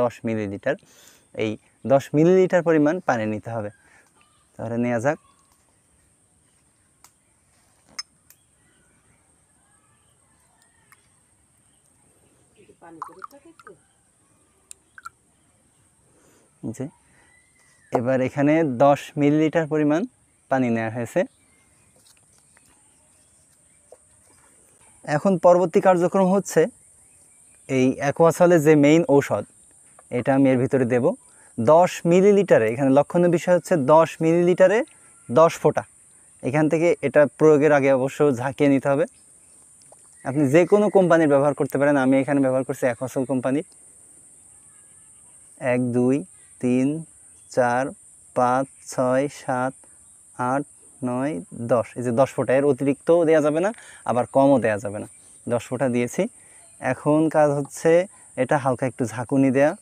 10 millilitre. এই 10 millilitre পরিমাণ পানি নিতে হবে। তাহলে নেওয়া যাক। জি, এবার এখানে 10 মিলিলিটার পরিমাণ পানি নেওয়া হয়েছে। এখন পরবর্তী কার্যক্রম হচ্ছে এই অ্যাকোয়াসলের যে মেইন ঔষধ, এটা আমি এর ভিতরে দেব 10 মিলিলিটারে। এখানে লক্ষণীয় বিষয় হচ্ছে 10 মিলিলিটারে 10 ফোঁটা। এখান থেকে এটা প্রয়োগের আগে অবশ্য ঝাঁকিয়ে নিতে হবে। আপনি যে কোনো কোম্পানির ব্যবহার করতে পারেন, আমি এখানে ব্যবহার করছি অ্যাকোয়াসল কোম্পানির। 1 2 3 4 5 6 7 8 9 10, এই যে 10 ফোঁটা। এর অতিরিক্তও দেওয়া যাবে না, আবার কমও দেওয়া যাবে না। 10 ফোঁটা দিয়েছি। এখন কাজ হচ্ছে এটা হালকা একটু ঝাঁকুনি দেয়া।